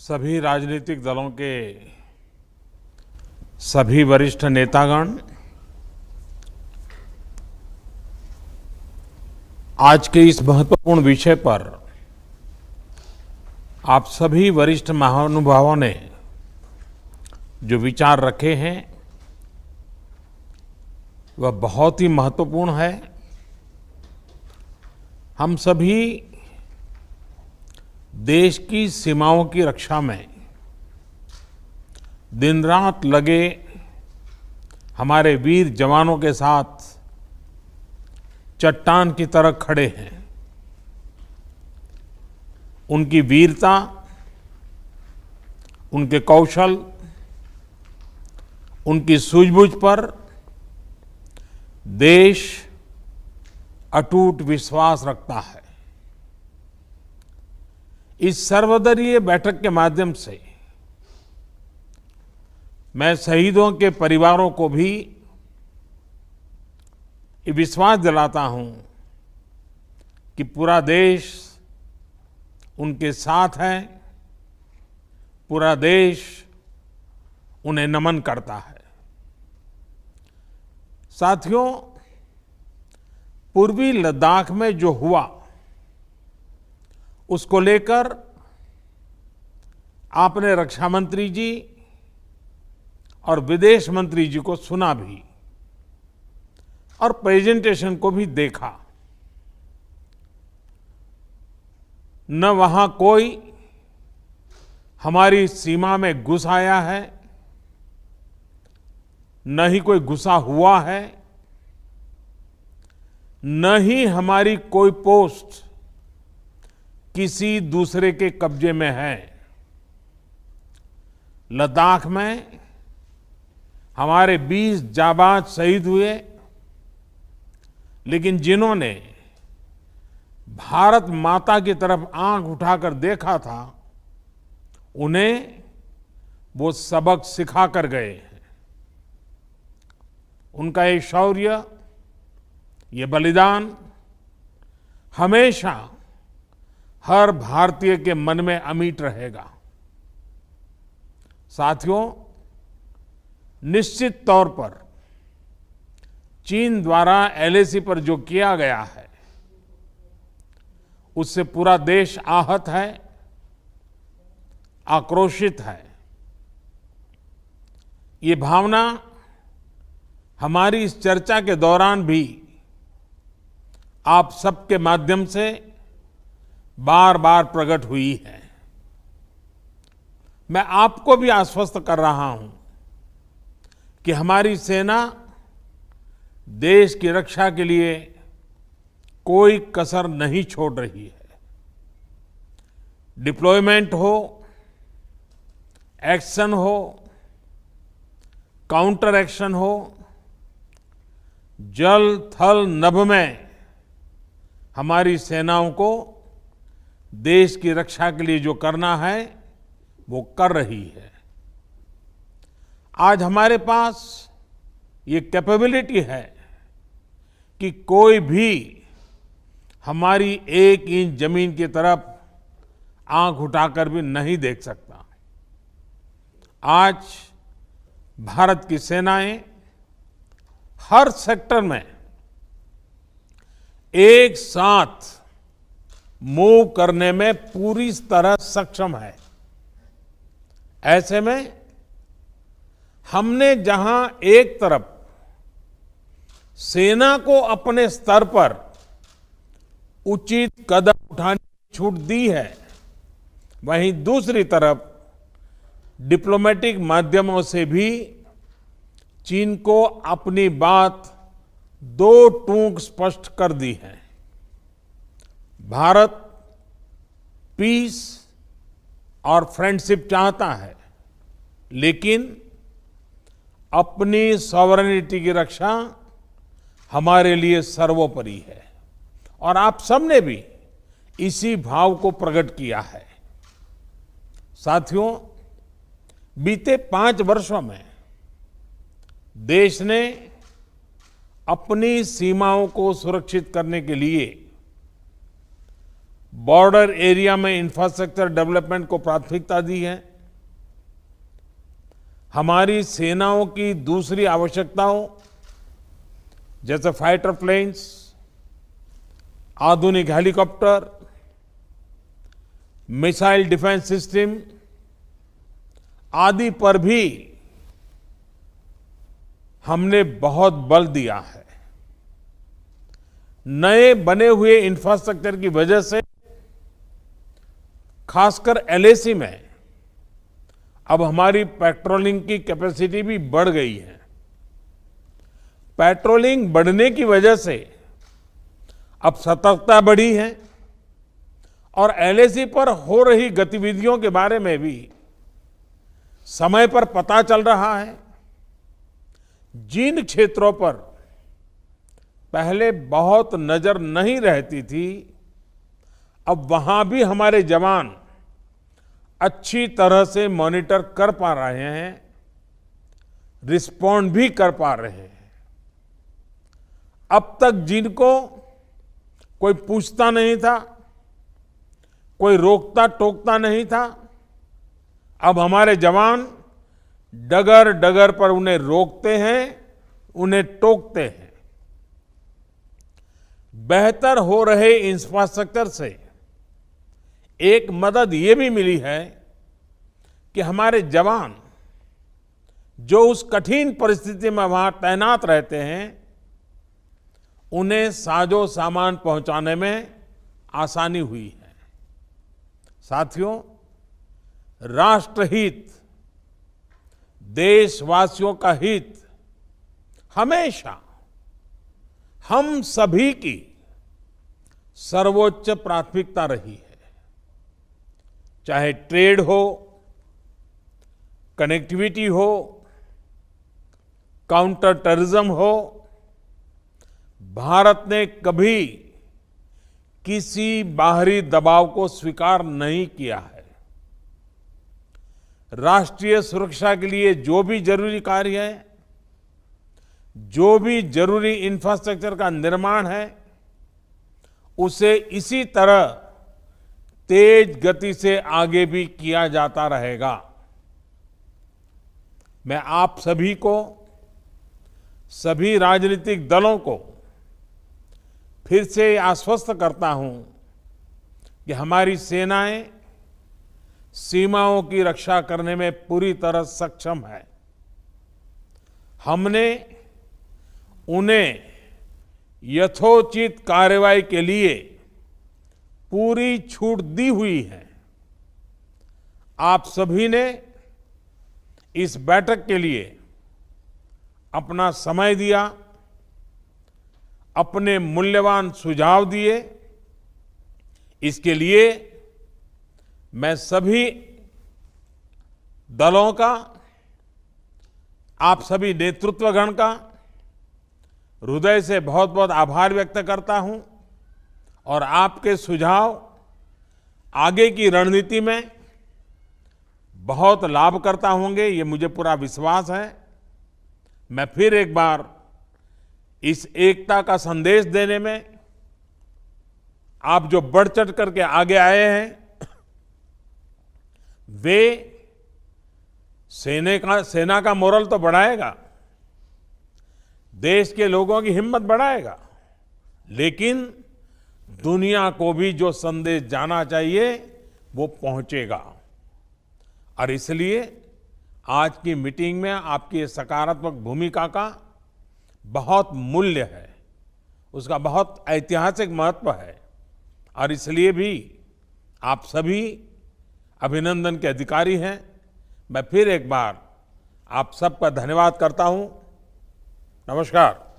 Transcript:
सभी राजनीतिक दलों के सभी वरिष्ठ नेतागण आज के इस महत्वपूर्ण विषय पर आप सभी वरिष्ठ महानुभावों ने जो विचार रखे हैं वह बहुत ही महत्वपूर्ण है। हम सभी देश की सीमाओं की रक्षा में दिन रात लगे हमारे वीर जवानों के साथ चट्टान की तरह खड़े हैं। उनकी वीरता, उनके कौशल, उनकी सूझबूझ पर देश अटूट विश्वास रखता है। इस सर्वदलीय बैठक के माध्यम से मैं शहीदों के परिवारों को भी ये विश्वास दिलाता हूं कि पूरा देश उनके साथ है, पूरा देश उन्हें नमन करता है। साथियों, पूर्वी लद्दाख में जो हुआ उसको लेकर आपने रक्षा मंत्री जी और विदेश मंत्री जी को सुना भी और प्रेजेंटेशन को भी देखा। न वहां कोई हमारी सीमा में घुस आया है, न ही कोई घुसा हुआ है, न ही हमारी कोई पोस्ट किसी दूसरे के कब्जे में है। लद्दाख में हमारे 20 जाबाज शहीद हुए, लेकिन जिन्होंने भारत माता की तरफ आंख उठाकर देखा था, उन्हें वो सबक सिखा कर गए हैं। उनका ये शौर्य, ये बलिदान हमेशा हर भारतीय के मन में अमिट रहेगा। साथियों, निश्चित तौर पर चीन द्वारा एलएसी पर जो किया गया है उससे पूरा देश आहत है, आक्रोशित है। ये भावना हमारी इस चर्चा के दौरान भी आप सबके माध्यम से बार बार प्रकट हुई है। मैं आपको भी आश्वस्त कर रहा हूं कि हमारी सेना देश की रक्षा के लिए कोई कसर नहीं छोड़ रही है। डिप्लॉयमेंट हो, एक्शन हो, काउंटर एक्शन हो, जल थल नभ में हमारी सेनाओं को देश की रक्षा के लिए जो करना है वो कर रही है। आज हमारे पास ये कैपेबिलिटी है कि कोई भी हमारी 1 इंच जमीन की तरफ आंख उठाकर भी नहीं देख सकता। आज भारत की सेनाएं हर सेक्टर में एक साथ मूव करने में पूरी तरह सक्षम है। ऐसे में हमने जहां एक तरफ सेना को अपने स्तर पर उचित कदम उठाने की छूट दी है, वहीं दूसरी तरफ डिप्लोमेटिक माध्यमों से भी चीन को अपनी बात दो टूक स्पष्ट कर दी है। भारत पीस और फ्रेंडशिप चाहता है, लेकिन अपनी सॉवरेनिटी की रक्षा हमारे लिए सर्वोपरि है और आप सबने भी इसी भाव को प्रकट किया है। साथियों, बीते 5 वर्षों में देश ने अपनी सीमाओं को सुरक्षित करने के लिए बॉर्डर एरिया में इंफ्रास्ट्रक्चर डेवलपमेंट को प्राथमिकता दी है। हमारी सेनाओं की दूसरी आवश्यकताओं जैसे फाइटर प्लेन्स, आधुनिक हेलीकॉप्टर, मिसाइल डिफेंस सिस्टम आदि पर भी हमने बहुत बल दिया है। नए बने हुए इंफ्रास्ट्रक्चर की वजह से खासकर एलएसी में अब हमारी पेट्रोलिंग की कैपेसिटी भी बढ़ गई है। पेट्रोलिंग बढ़ने की वजह से अब सतर्कता बढ़ी है और एलएसी पर हो रही गतिविधियों के बारे में भी समय पर पता चल रहा है। जिन क्षेत्रों पर पहले बहुत नजर नहीं रहती थी, अब वहां भी हमारे जवान अच्छी तरह से मॉनिटर कर पा रहे हैं, रिस्पॉन्ड भी कर पा रहे हैं। अब तक जिनको कोई पूछता नहीं था, कोई रोकता टोकता नहीं था, अब हमारे जवान डगर डगर पर उन्हें रोकते हैं, उन्हें टोकते हैं। बेहतर हो रहे इंफ्रास्ट्रक्चर से एक मदद ये भी मिली है कि हमारे जवान जो उस कठिन परिस्थिति में वहां तैनात रहते हैं, उन्हें साजो सामान पहुंचाने में आसानी हुई है। साथियों, राष्ट्रहित, देशवासियों का हित हमेशा हम सभी की सर्वोच्च प्राथमिकता रही है। चाहे ट्रेड हो, कनेक्टिविटी हो, काउंटर टेररिज्म हो, भारत ने कभी किसी बाहरी दबाव को स्वीकार नहीं किया है। राष्ट्रीय सुरक्षा के लिए जो भी जरूरी कार्य है, जो भी जरूरी इंफ्रास्ट्रक्चर का निर्माण है, उसे इसी तरह तेज गति से आगे भी किया जाता रहेगा। मैं आप सभी को, सभी राजनीतिक दलों को फिर से आश्वस्त करता हूं कि हमारी सेनाएं सीमाओं की रक्षा करने में पूरी तरह सक्षम है। हमने उन्हें यथोचित कार्रवाई के लिए पूरी छूट दी हुई है। आप सभी ने इस बैठक के लिए अपना समय दिया, अपने मूल्यवान सुझाव दिए। इसके लिए मैं सभी दलों का, आप सभी नेतृत्वगण का हृदय से बहुत बहुत आभार व्यक्त करता हूं और आपके सुझाव आगे की रणनीति में बहुत लाभकर्ता होंगे, ये मुझे पूरा विश्वास है। मैं फिर एक बार इस एकता का संदेश देने में आप जो बढ़ चढ़ करके आगे आए हैं, वे सेना का मोरल तो बढ़ाएगा, देश के लोगों की हिम्मत बढ़ाएगा, लेकिन दुनिया को भी जो संदेश जाना चाहिए वो पहुंचेगा। और इसलिए आज की मीटिंग में आपकी सकारात्मक भूमिका का बहुत मूल्य है, उसका बहुत ऐतिहासिक महत्व है। और इसलिए भी आप सभी अभिनंदन के अधिकारी हैं। मैं फिर एक बार आप सबका धन्यवाद करता हूं। नमस्कार।